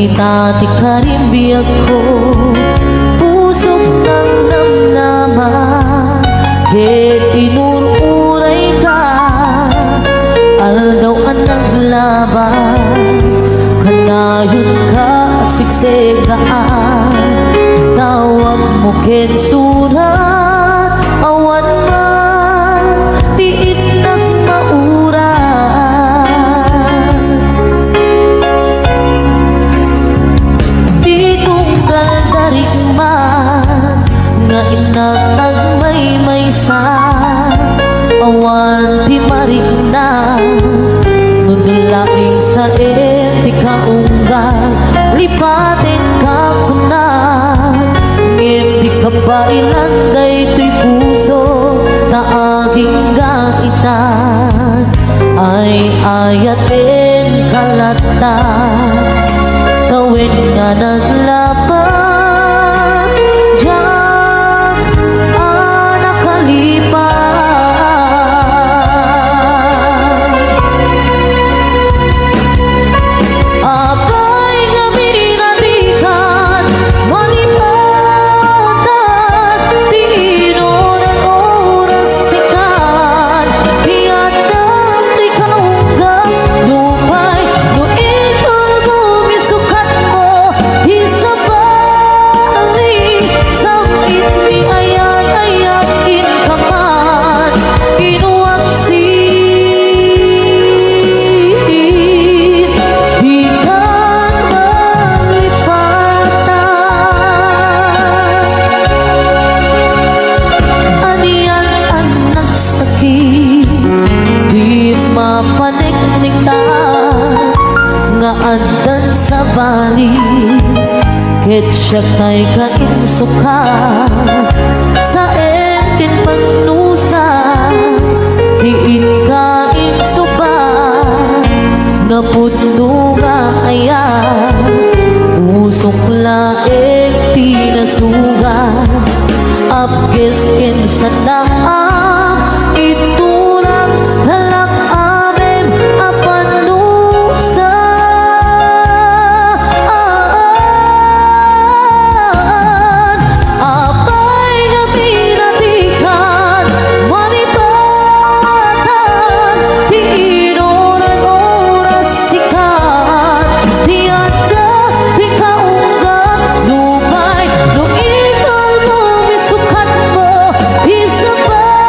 Tati karimbiyak ko pusok ng namnaman ket inururay ka aldaw ang naglabas kanayon ka siksegaan tawag mo ket surat awan man tiit nagmaura nga inatag may sa awan di marikna nudulaing sa eti kaunggan lipatin ka kuna ngem di ka ba ilanday to'y puso na aging gaitan ay ayatin kalata tawid nga naglabas andan sa bali ket siya kay kainsuka sa etin magnusa diin ka insuba nga pudno nga ayan usok laeng pinasuga apkes ken sa daang iturang halak amem apan Isa ba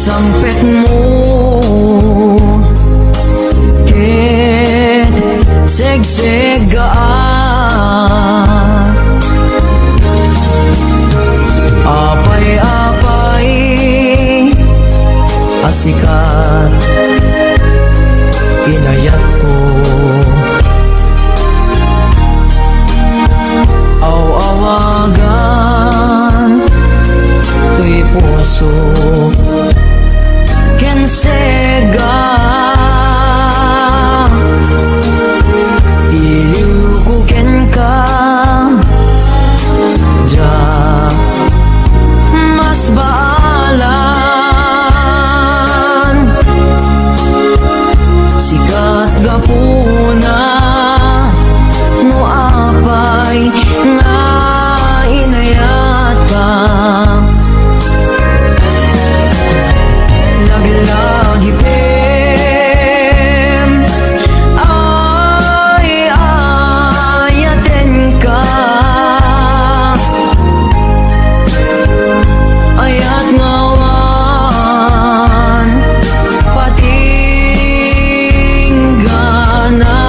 sangpet mo ket segsegaan apay-apay asikat inayat ko aw-awagan to'y puso ken sega iliw ko ken ka ja mas baalan sikat gapuna no apay nga inayat ka lagi-lagi pem ay ayaten ka ayat ngawan patinggana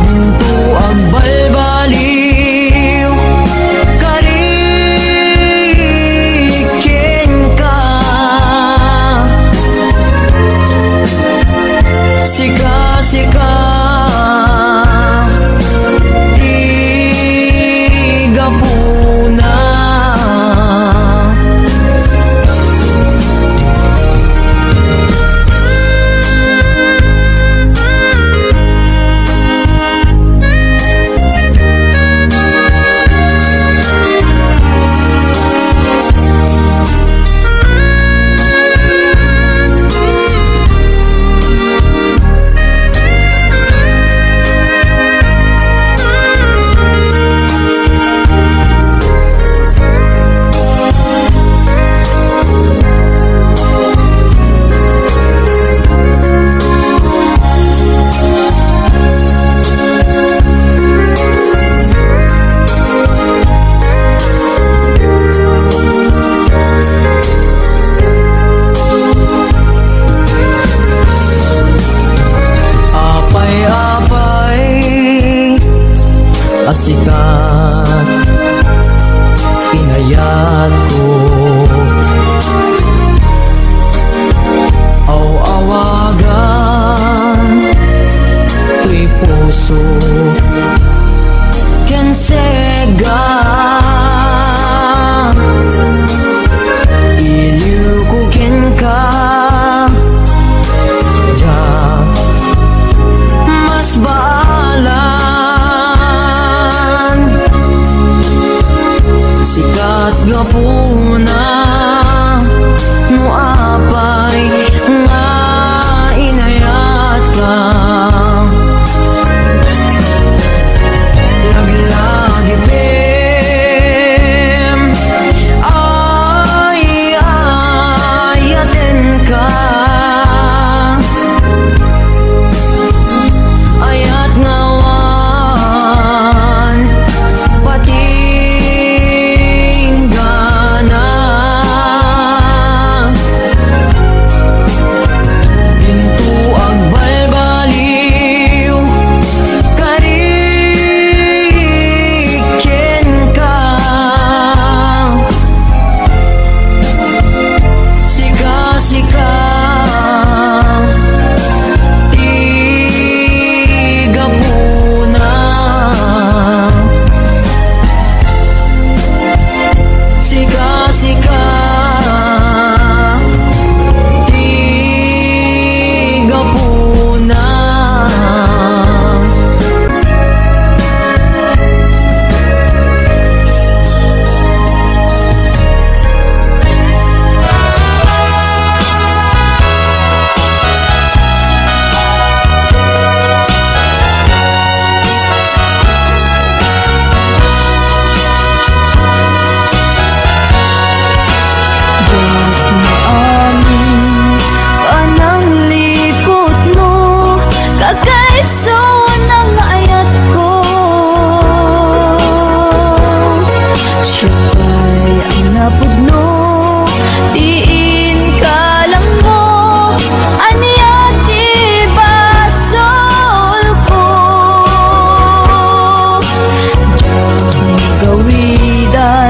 dinto ang balbaliw kariken ka sika-sika tigapuna asikat inayat ko aw-awagan to'y puso ken sega iliw ko ken ka ja mas baalan sikat gapuna no apay nga inayat ka lagi-lagi pem ay ayaten ka ayat ngawan patinggana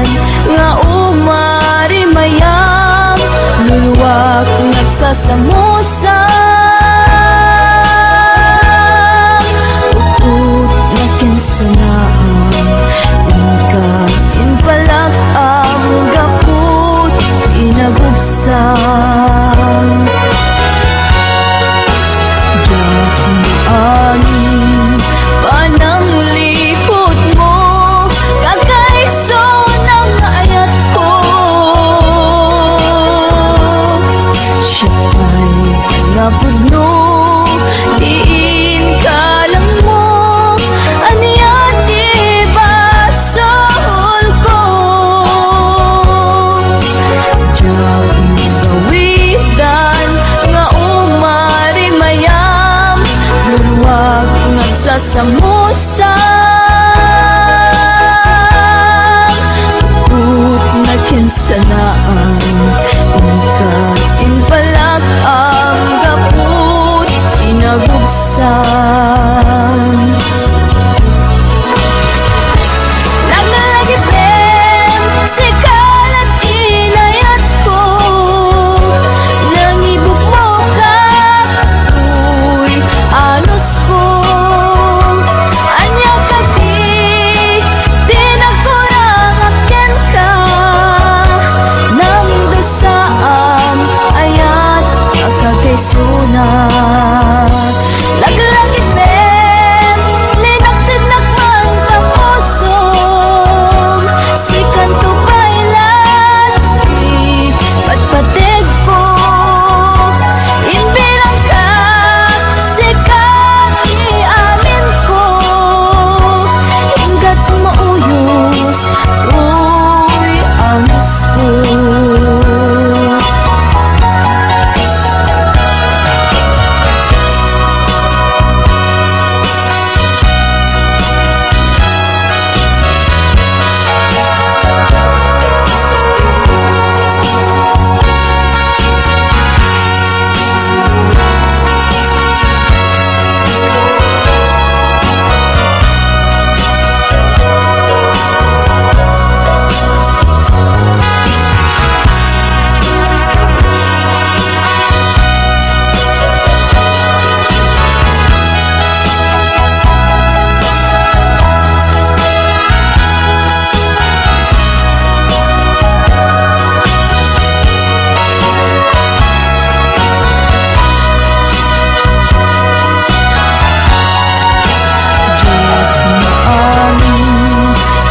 bawiddan nga umari mayam luluwag nagsasamusa utut na kinsanaan inpalak ang gaput inagubsan angin pananglikod mo kagaiso ng ayat ko siya'y napudno diin ka lang mo aniya di basol ko diyan gawidan nga umari mayam luluwag nagsasamusa ut na kinsanaan inpalak ang gaput inagubsan nagalagipin sikalat inayat ko nangibuk mo ka uy anos ko anya ka di nagkurang akyan ka nang dosaam ayat akagaysunat laglagit men linaksid nakman kapusong sikan to bailan di patpatid ko inbilang ka sikat iamin ko hinggat mauyos uy amis ko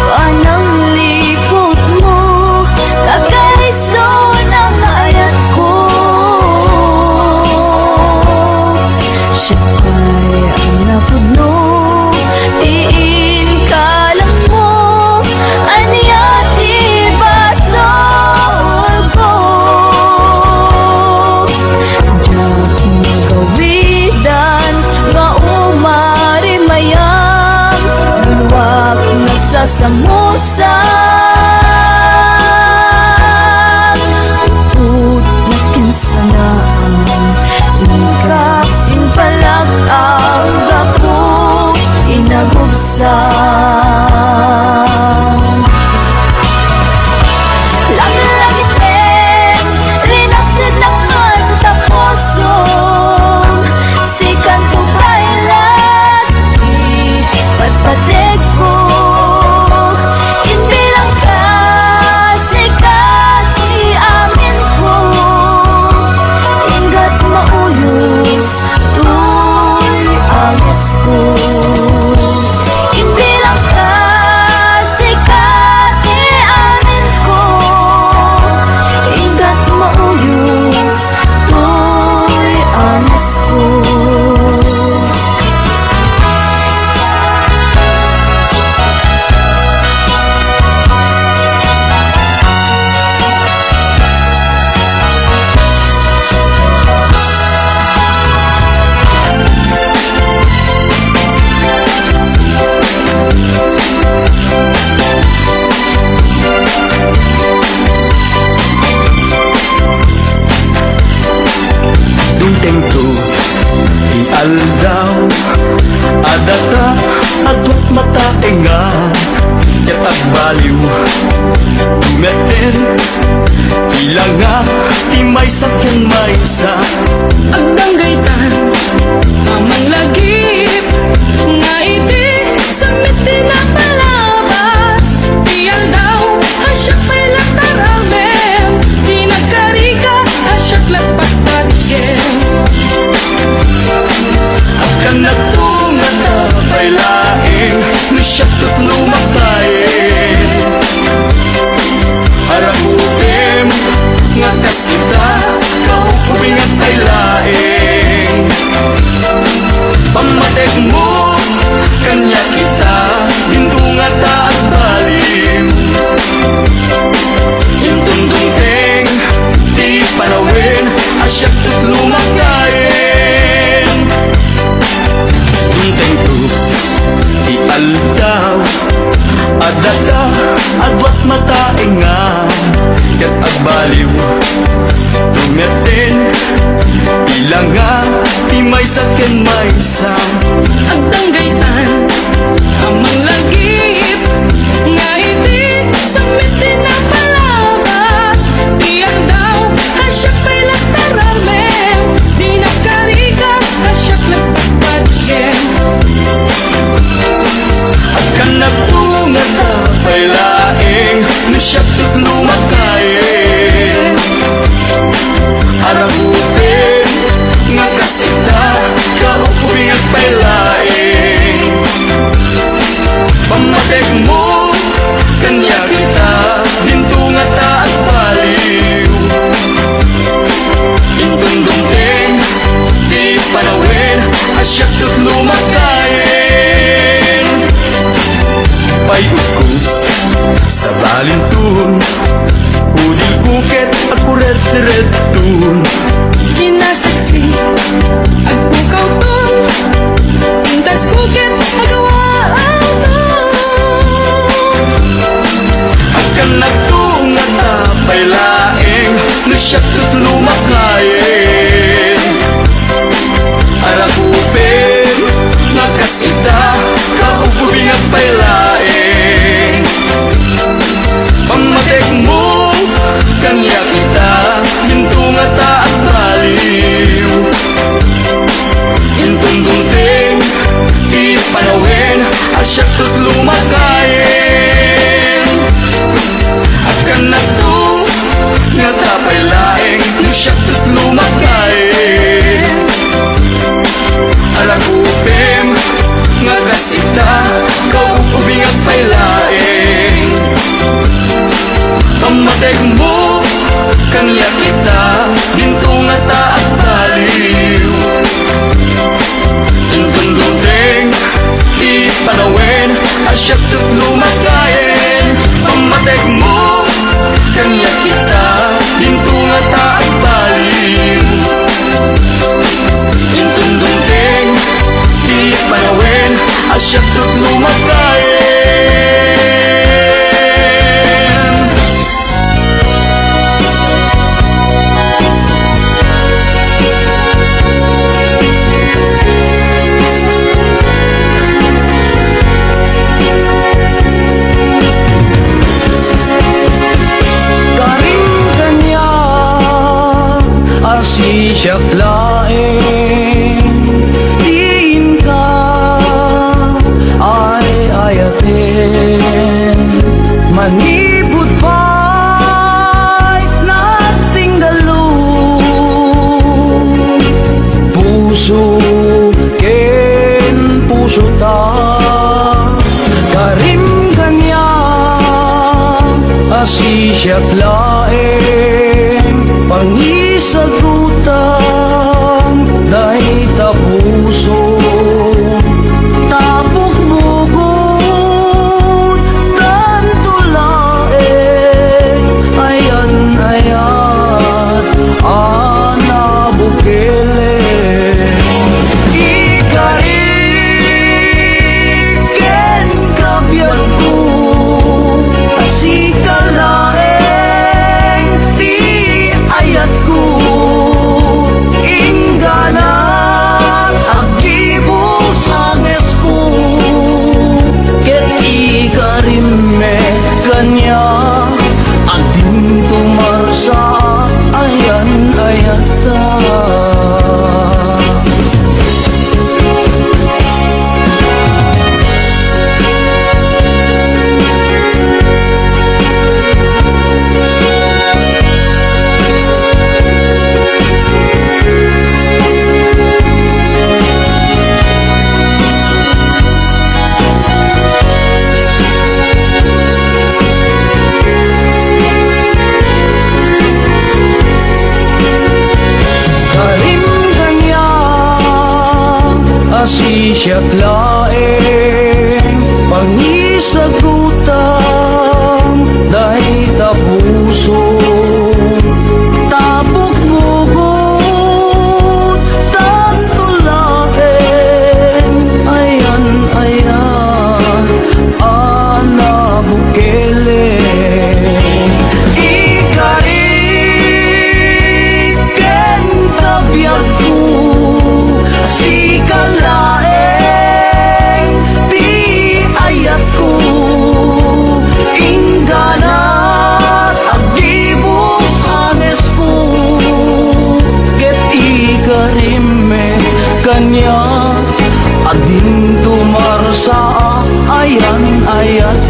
pananglikod mo kagaiso ng ayat ko siya'y ang napudno diin ka lang mo aniya di basol ko diyan gawidan nga umari mayam luluwag nagsasamusa ut na kinsanaan inpalag ang gaput inagubsan laglagit men linaksid nakman tapusong sikan to bailan di patpatid ko inbilang baliw Tumetin Ilang nga Di may sakyan may isa Agdanggaytan Amang lagip Nga iti Samitin na palabas Tiyal daw Asyak may lataramem Di nagkarika Asyak lapagpagyen Akan nagtunga na pa'y laing Lusyak at lumakain Haraputim Nga kasita Kaupubing at pa'y laing Pamatek mo Kanya kita Hindunga ta at balim Hintundong teng Di panawin Asyak at lumakain Tunteng tu Di aldaw Adada Adwat matainga Kat agbaliw Tumetin Ilang nga Di may sakyan may isa Agdanggaytan Amang lagip Nga iti Samitin na palabas Tiyal daw Asyak may lataramem Di nagkarika Asyak lapagpagyen Akan nagtunga na pa'y laing Lusyak at lumakain Haraputin Nga kasita Kaupubing at pa'y laing Pamatek mo Kanya kita Dintunga ta at baliw Intundong ting Di panawin Asyak at lumakain Payot ko sa balintun Udil bukit at puret-retun Kinasaksi Agpukaw ton Intas kukit Agawaan ton Akan nagtunga ta pa'y laing Lusyak at lumakain Arakupin Nagkasita Kaupubing at pa'y laing Pamatek mo Kanya kita Hintunga ta at baliw Hintundong ting Di panawin Asyak at lumakain Akan nagtunga ta pa'y laing Lusyak at lumakain Aragupim Nga kasita Kaupubing at pa'y laing Pamatek mo Kanya kita Dintunga ta at baliw Intundong ting Di panawin Asyak at lumakain Pamatek mo Kanya kita Dintunga ta at baliw Intundong ting Di panawin Asyak at lumakain Siyak laing Diin ka Ay ayatin Manipod pa'y Nagsingalo Puso ken puso ta Karim kanya Asisyak laing Pangisagutan Dahil tapuso Tapok bugod Tanto laing Ayan ayat Ana bukele Ikariken kabiyan ko Asikal laing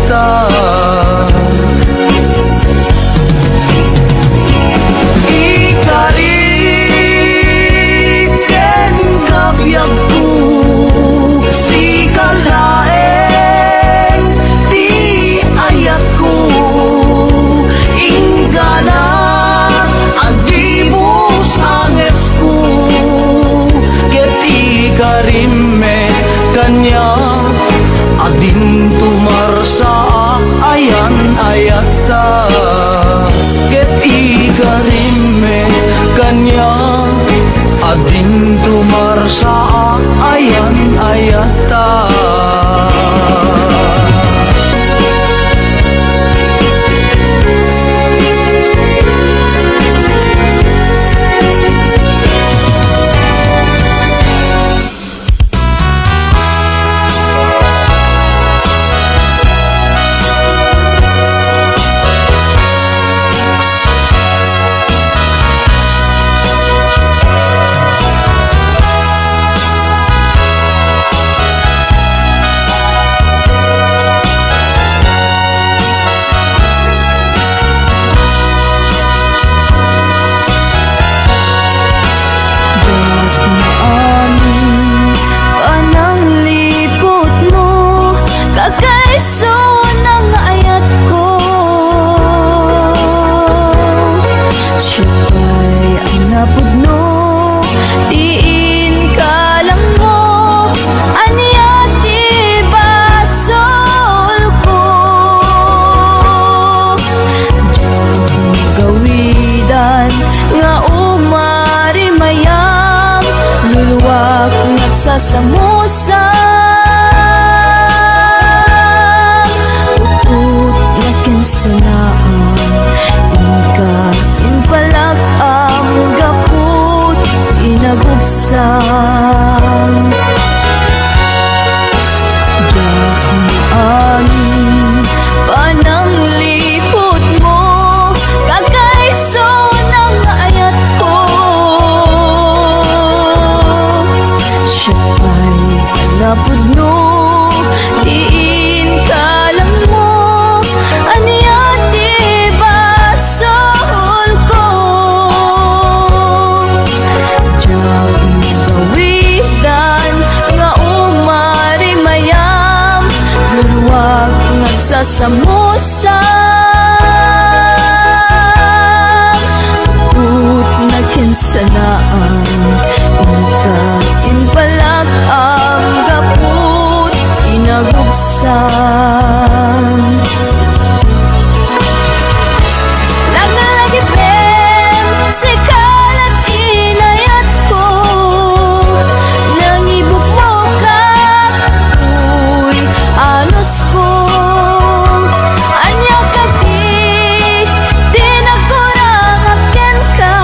ayata. Ikariken gabiyag ko si kalaeng di ayat ko ingana agibus anges ko ket ikarime kanya adin tumarsa ayan ayata ket ikarime kanya adin tumarsa ayan ayata. Samusa utut na kinsanaan ika inpalag ang gaput inagubsan dahil amin pananglipot mo kagaiso ng ayat ko. Napod no, diin kalang mo, aniya di basol ko. Diyang gawidan, nga umari mayam, luluwag nagsasamusam. Ut na kinsanaan, ika inpalag ang gaput inagubsan. Naglalagipin si kalat inayat ko, nangibuk mo ka, uy anos ko. Anya ka di nagkurang akin ka,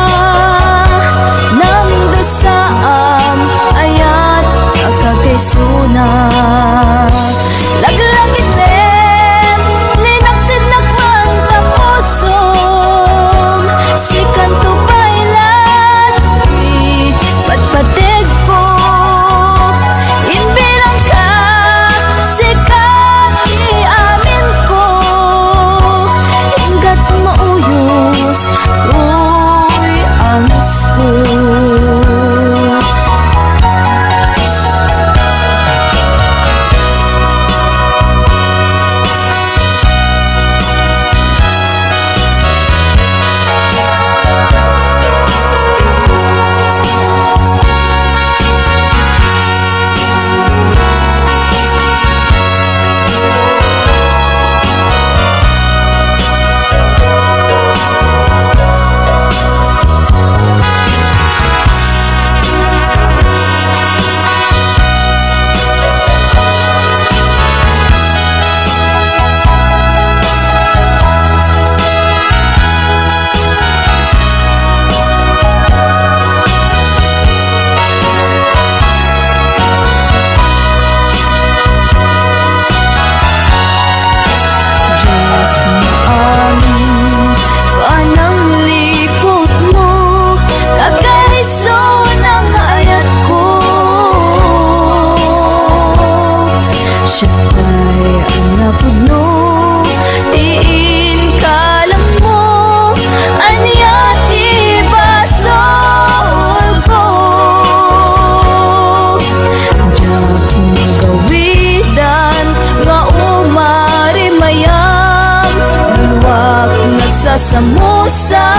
sa musang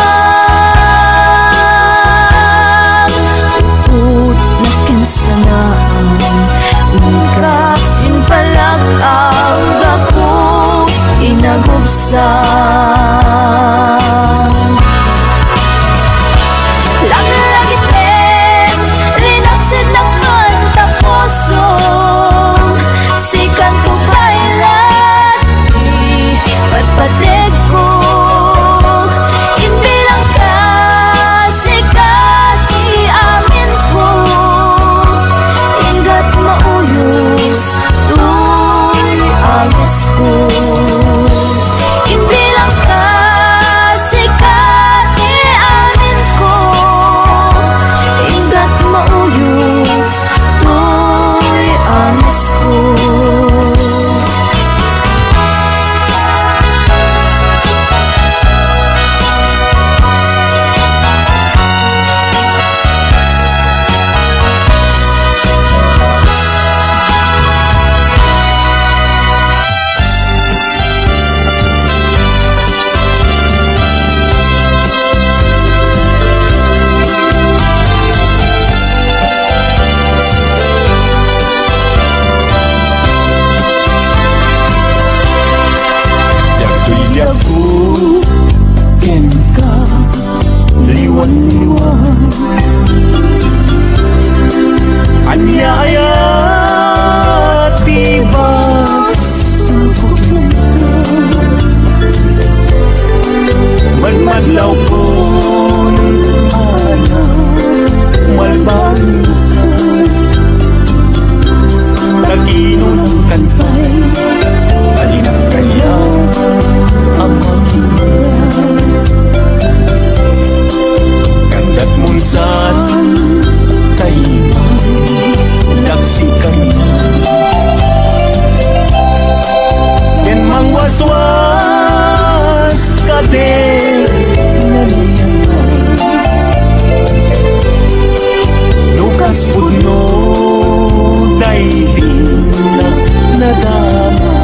Put na kinsanaan Ika yun palag ang gapo inagubsan Lagi-lagi ten Rinaksid ng kanta pusong Sikan ko bailat Patpatig ko Hindi lang ka Sikat iamin ko Ingat mauyos Tuy ayos ko Hindi lang ka Sikat iamin ko Ingat mauyos Tuy ayos ko Yaku kenka liwan-liwan Anyaya tiba sa pupunta Madmadlaw ko ana malbalikan Kaginon kantay Alinang kaya ang makinig Kandat munsan Taiman Daksikan Yen mangwaswas Kade Nukas puno Dailin na nadama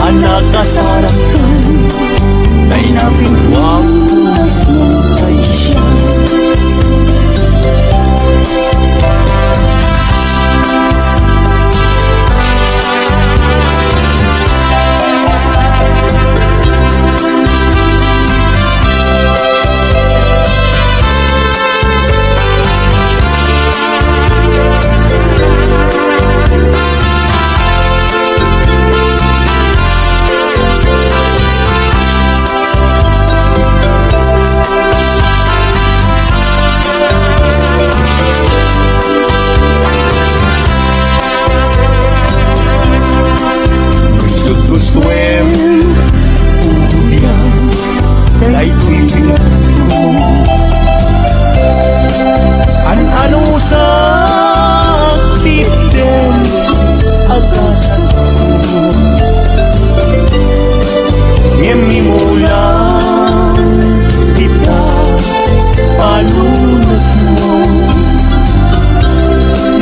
Anak kasarakan Tay napintuang punas ng taisya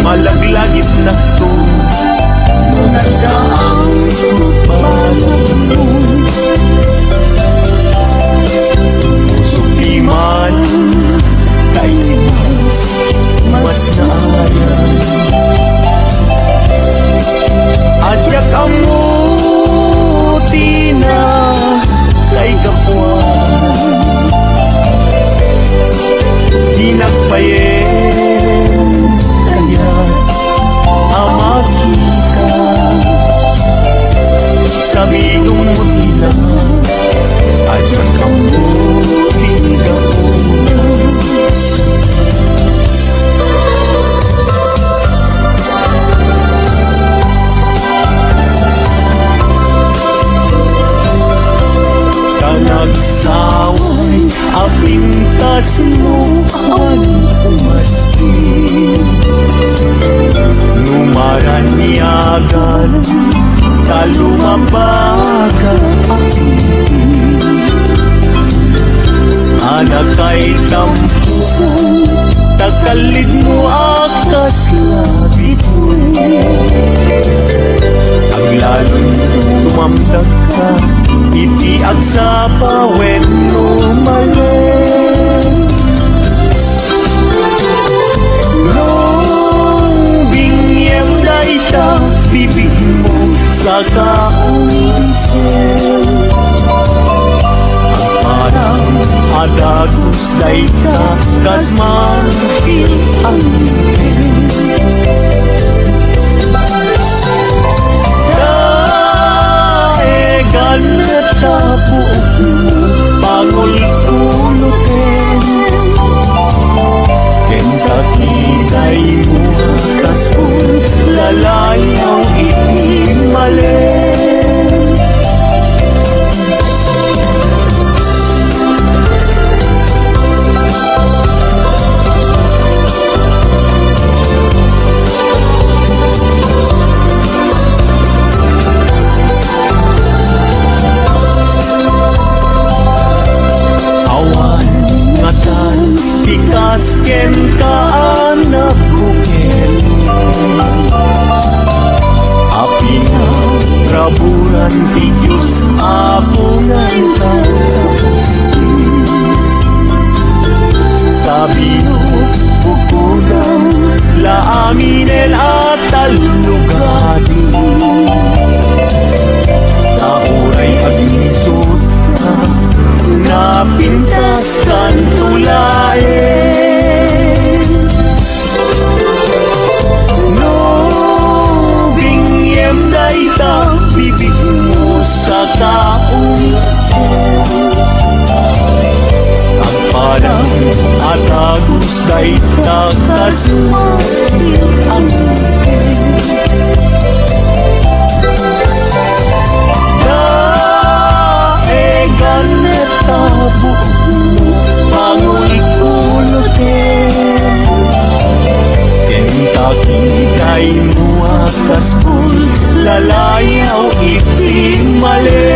Malaglagit na to Nagdaang balang mo Suki man Kay mas naayan Adyak ang muti na Kay kapuan Di nagpayen Kaya amakita Sabidong mo tila Adyak ang muti na Sa nagsaway Apintas mo ang umaskin Numaranyagan Talumabaga aking Anak kay tampo Takalid mo akas labit mo Ang lalong tumamdag ka Iti Di agsa pa when umalim. Nung bingyem na ita, bibig mo sa kaunsin. Ang parang adagos na ita, kas man-feel ang daegan na buok mo, pangul-ulutin. Kentakitay mo, kas kung lalayaw iimalin. Awan ngatan tikas ken kaanak bukel. Api na raburan ti Diyos apungan tatas. Tabino pukudang laanginen at talugadi. Nauray agnisot na napintas kan tulain. No bingyem na ita, bibig mo sa kaunsin. Ang parang atagos na ita, kas ang daegan na buok mo, pangul-ulutin. Kentakitay mo akas kung lalayaw ipimalin.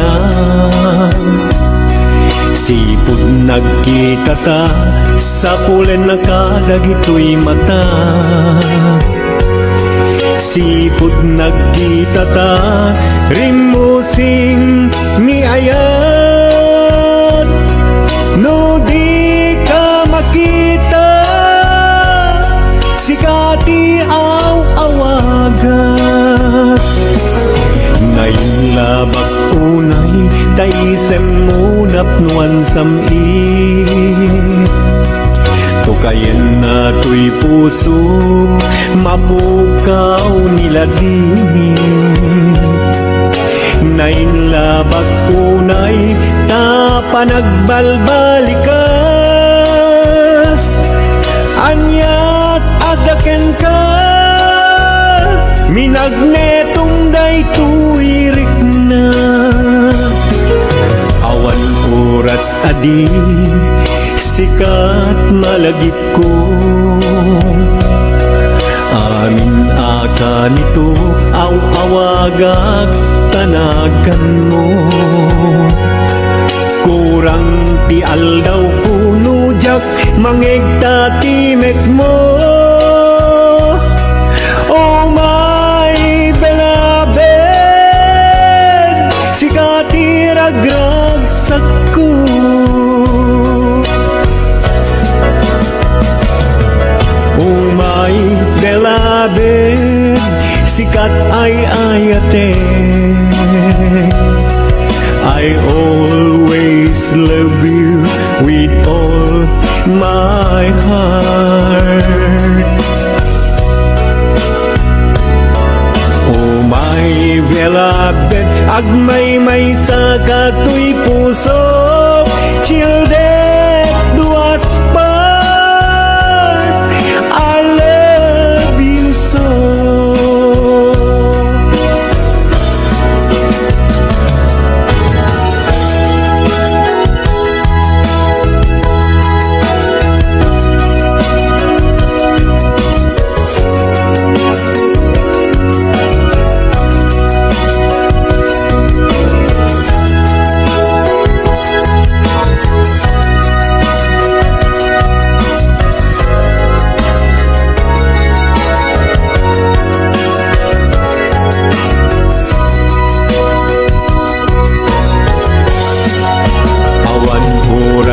na. Sipod nagkita ta, sa pulen nakadagito'y mata. Sipod nagkita ta, rimusing ni ayat. No di ka makita, sikati aw awagat. Nailabak unay, taisem munap nuan sami. Tukayan na to'y puso, mapukaw nila di. Nainlabak unay, tapanagbalbalikas. Anyat adaken ka, minagnetong day tuwirik na. Awan oras adi, sikat malagip ko. Amin aka nito, aw-awagag tanagan mo. Kurang ti aldaw kuno jak, mangegta timek mo. Oh my beloved, sikati ragragsak ko. Oh my beloved, sikat ay ayate. I always love you with all my heart. Oh my beloved, agmay-may sa kato'y puso. Children, duas part, I love you so.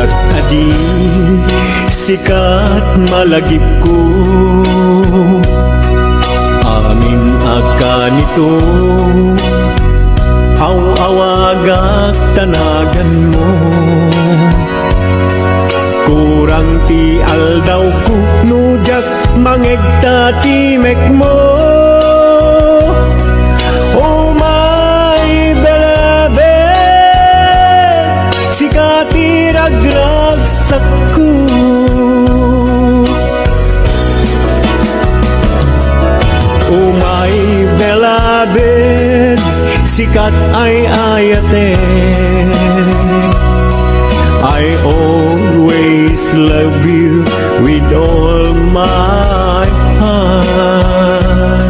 Adi, sikat malagip ko. Amin aka nito, aw-awagak tanagan mo. Kurang ti aldaw ko, nujak mangegta timek mo. Oh my beloved, sikati ragragsak ko. Oh my beloved, sikat ay ayate. I always love you with all my heart.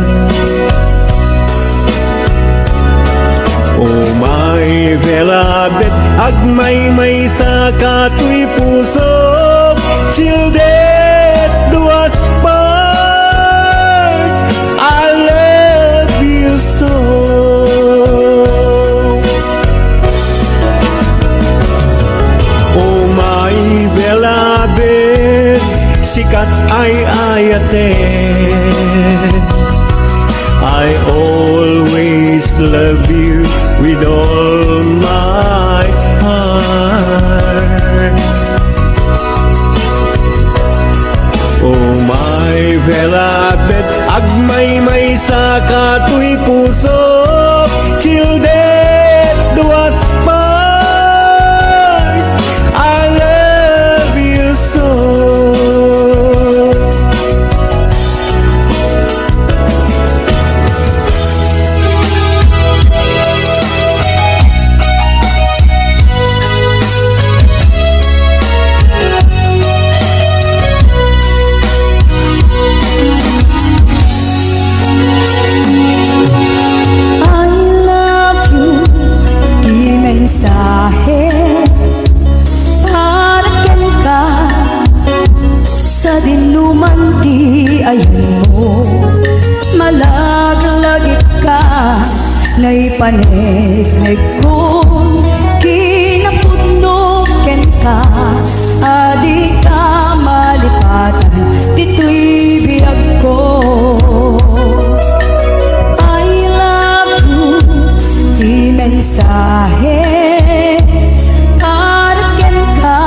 Oh my beloved, agmay-may sa kato'y puso. Children, duas part, I love you so. Oh my beloved, sikat ay ayate. I always love you with all my heart. Oh my beloved, agmay-may sa kato'y puso. Children, duas part, I love you so. mensahe para ken ka sa dinuman ti ayan mo. Malaglagit ka naipanegnek kung kinapudno ken ka. Adi ka malipatan dito'y biyag ko. I love you, di mensahe para ken ka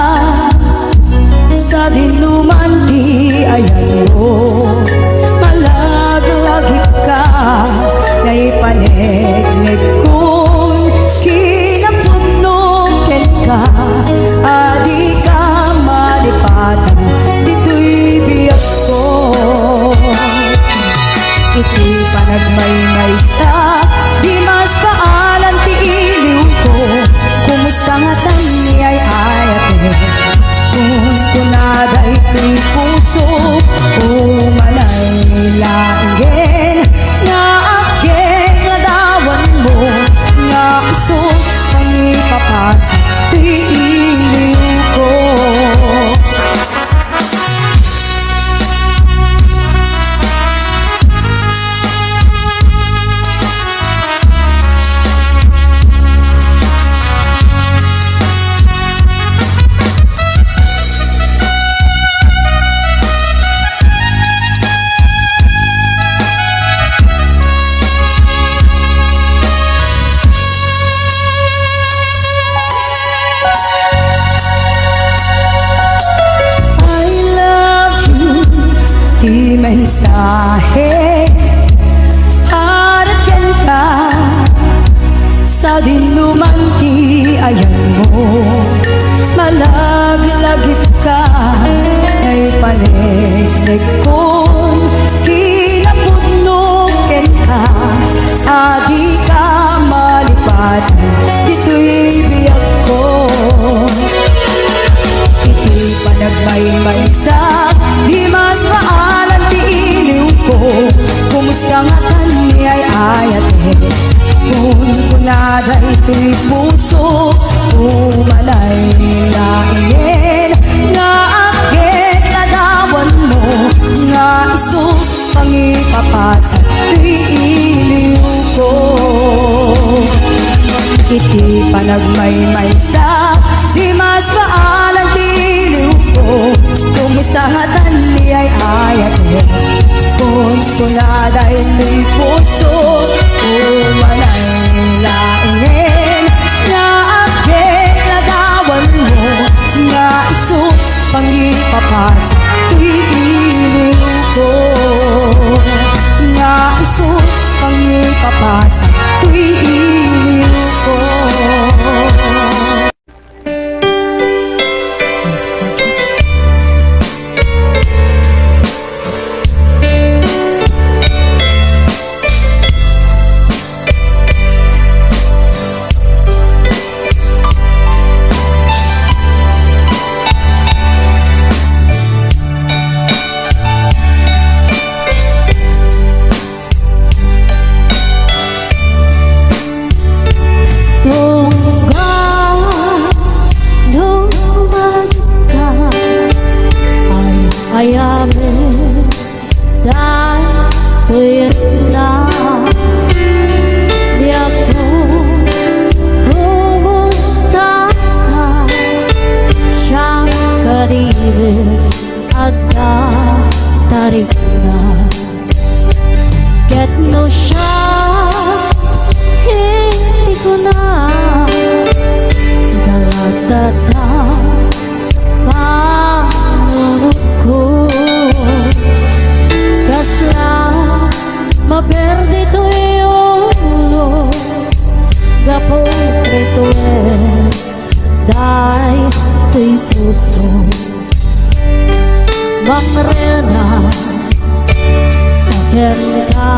sa dinuman di ayan mo. Malaglagit ka naipanegnek kung kinapudno ken ka. Adi ka malipatan dito'y biyag ko. Iti panagmaymay sa di mas paalan ti iliw ko. Kumusta nga tani ay ayate kung kunaday ti puso. Umanay laingen nga aking nadawan mo. Nga iso pangipapasa ti iliw ko. Di mensahe para ken ka sa dinuman ti ayan mo. Malaglagit ka naipanegnek kung kinapudno ken ka. Adi ka malipatan dito'y biyag ko. Iti panagmaymay sa di mas maalan ti iliw ko. Kumusta nga tani ay ayate kung kunaday ti puso. Umalay laingen nga aking nadawan mo. Nga iso pangipapasa ti iliw ko. Iti panagmaymay sa di mas paalan ti iliw ko. Kumusta nga tani ay ayate kung kunaday ti puso. Umalay laingen nga aking nadawan mo. Nga iso pangipapasa ti iliw ko. Nga iso pangipapasa ti iliw ko. tarik na Get no shot, hindi ko na Sigalata na panunod ko Kasla, maperde to ulo Gapong trito dai to'y puso Makrena sa kerka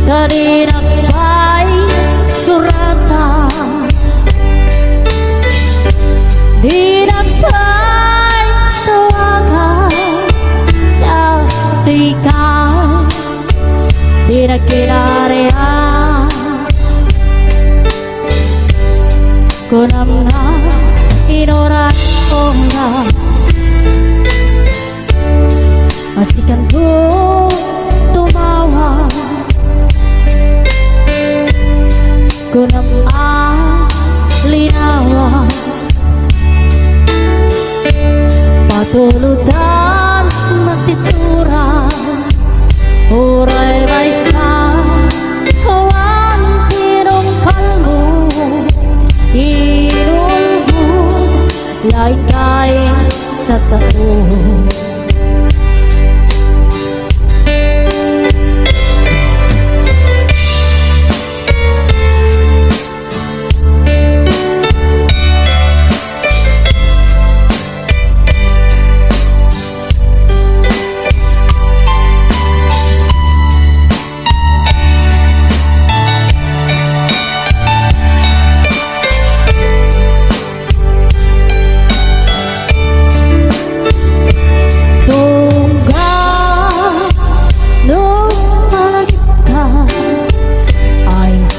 Dari nakay surata Di nakay tawagan Plastikan Di nakinarehan Kunam na inoras Masikan ko tumawa Kunam ang linawas Patuludan nagtisura Uray may sa kawan Tinong kalmo Inulbog Lain kain sa sao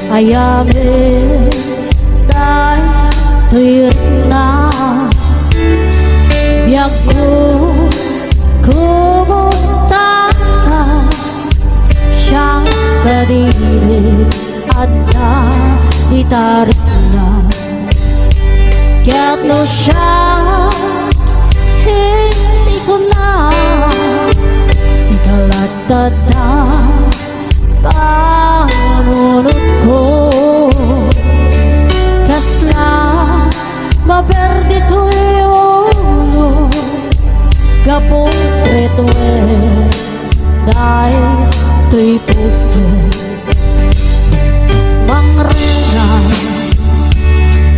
Ayamin tay tuyir na Biag ko kumusta ka Siyang kadiri at na ditarik na Kaya't no siya hindi ko na Sigalat tata panunod ko Kasla maberdi to'y ulo Gapong retwe dahil to'y puso Mangrengan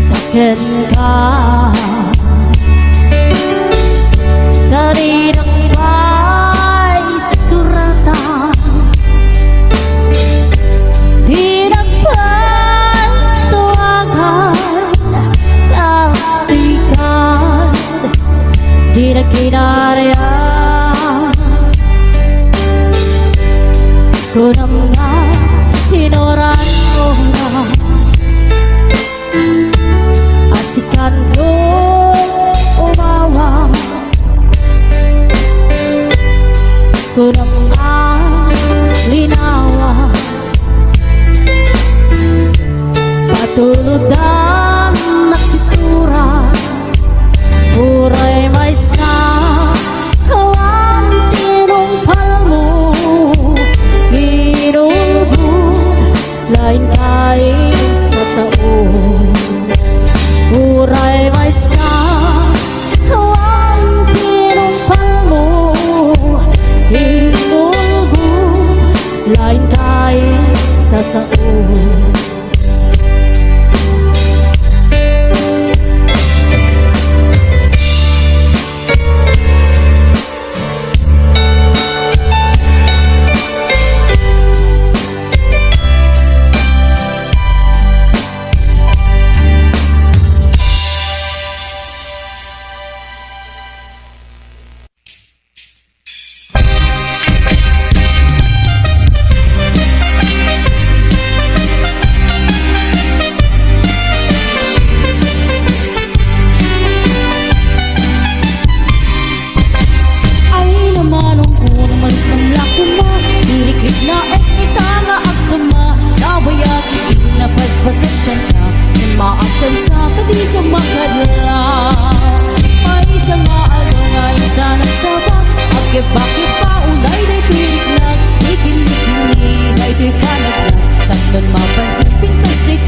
sakit ka Dari ng may suratan Di nagpatuwagan Lastikan Di nagkinaryan Kunam na inoran oras Asikan ko umawa Kunam na linawas Patuludan nakisura Uray may sa kawan Tinong palmo Inulbog Lain kain sa sao Uray may sa kawan Tinong palmo Inulbog Lain kain sa sao Maafkan sa kadi ka makadala May isa nga ano nga itanan sa bak Ake bakit pa unay day pirik lang Ikinig-inig ay di panaglag Taklan mapansin pintas day